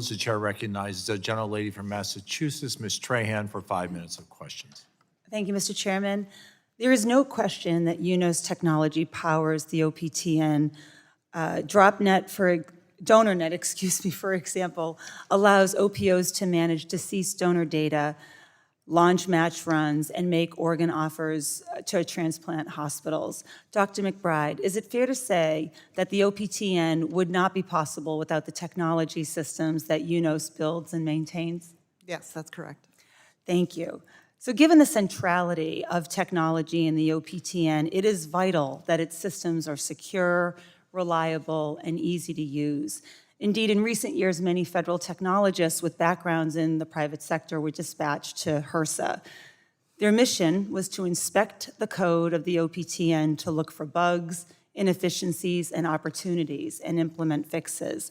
The chair recognizes the gentlelady from Massachusetts, Ms. Trahan, for 5 minutes of questions. Thank you, Mr. Chairman. There is no question that UNOS technology powers the OPTN. DonorNet, for example, allows OPOs to manage deceased donor data, launch match runs, and make organ offers to transplant hospitals. Dr. McBride, is it fair to say that the OPTN would not be possible without the technology systems that UNOS builds and maintains? Yes, that's correct. Thank you. So given the centrality of technology in the OPTN, it is vital that its systems are secure, reliable, and easy to use. Indeed, in recent years, many federal technologists with backgrounds in the private sector were dispatched to HRSA. Their mission was to inspect the code of the OPTN to look for bugs, inefficiencies, and opportunities and implement fixes.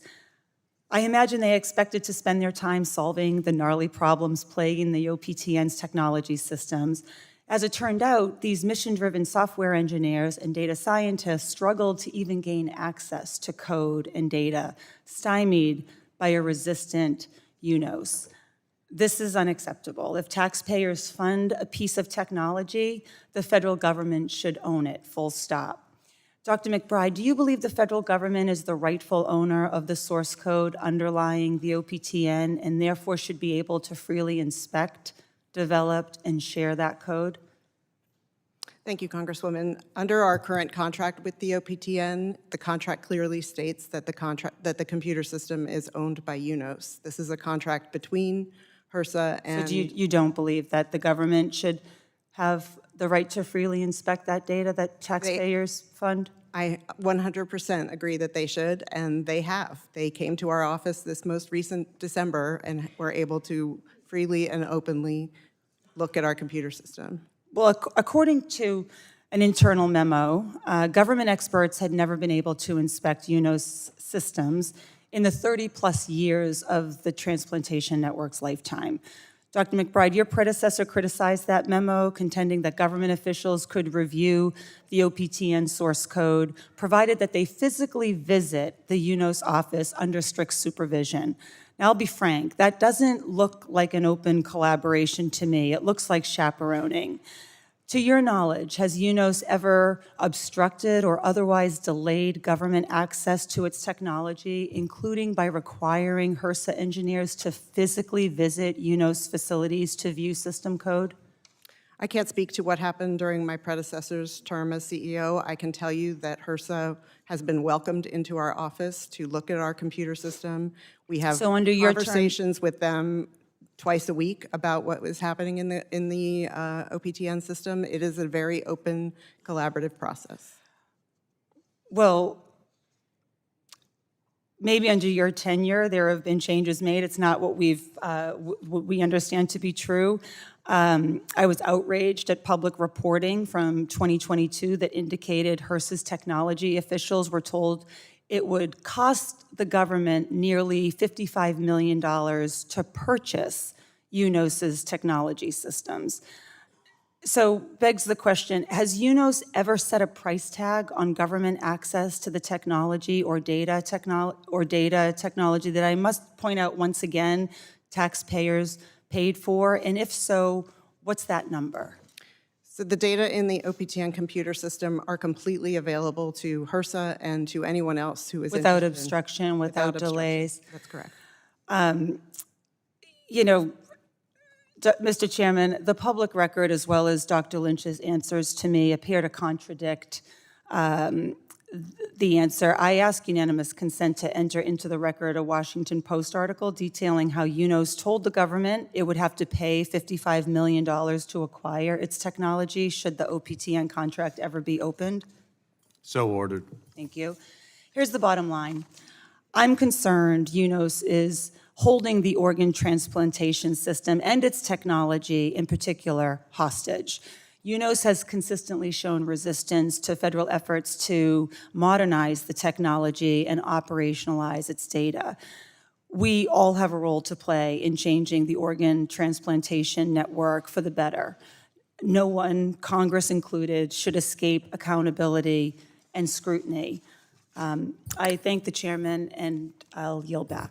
I imagine they expected to spend their time solving the gnarly problems plaguing the OPTN's technology systems. As it turned out, these mission-driven software engineers and data scientists struggled to even gain access to code and data, stymied by a resistant UNOS. This is unacceptable. If taxpayers fund a piece of technology, the federal government should own it, full stop. Dr. McBride, do you believe the federal government is the rightful owner of the source code underlying the OPTN and therefore should be able to freely inspect, develop, and share that code? Thank you, Congresswoman. Under our current contract with the OPTN, the contract clearly states that the computer system is owned by UNOS. This is a contract between HRSA and... So you don't believe that the government should have the right to freely inspect that data that taxpayers fund? I 100% agree that they should, and they have. They came to our office this most recent December and were able to freely and openly look at our computer system. Well, according to an internal memo, government experts had never been able to inspect UNOS systems in the 30-plus years of the transplantation network's lifetime. Dr. McBride, your predecessor criticized that memo, contending that government officials could review the OPTN source code, provided that they physically visit the UNOS office under strict supervision. Now, I'll be frank, that doesn't look like an open collaboration to me. It looks like chaperoning. To your knowledge, has UNOS ever obstructed or otherwise delayed government access to its technology, including by requiring HRSA engineers to physically visit UNOS facilities to view system code? I can't speak to what happened during my predecessor's term as CEO. I can tell you that HRSA has been welcomed into our office to look at our computer system. We have conversations with them twice a week about what was happening in the OPTN system. It is a very open, collaborative process. Well, maybe under your tenure there have been changes made. It's not what we understand to be true. I was outraged at public reporting from 2022 that indicated HRSA's technology officials were told it would cost the government nearly $55 million to purchase UNOS's technology systems. So begs the question, has UNOS ever set a price tag on government access to the technology or data technology that I must point out once again, taxpayers paid for? And if so, what's that number? So the data in the OPTN computer system are completely available to HRSA and to anyone else who is without obstruction, without delays. That's correct. You know, Mr. Chairman, the public record as well as Dr. Lynch's answers to me appear to contradict the answer. I ask unanimous consent to enter into the record a Washington Post article detailing how UNOS told the government it would have to pay $55 million to acquire its technology should the OPTN contract ever be opened. So ordered. Thank you. Here's the bottom line. I'm concerned UNOS is holding the organ transplantation system and its technology in particular hostage. UNOS has consistently shown resistance to federal efforts to modernize the technology and operationalize its data. We all have a role to play in changing the organ transplantation network for the better. No one, Congress included, should escape accountability and scrutiny. I thank the chairman, and I'll yield back.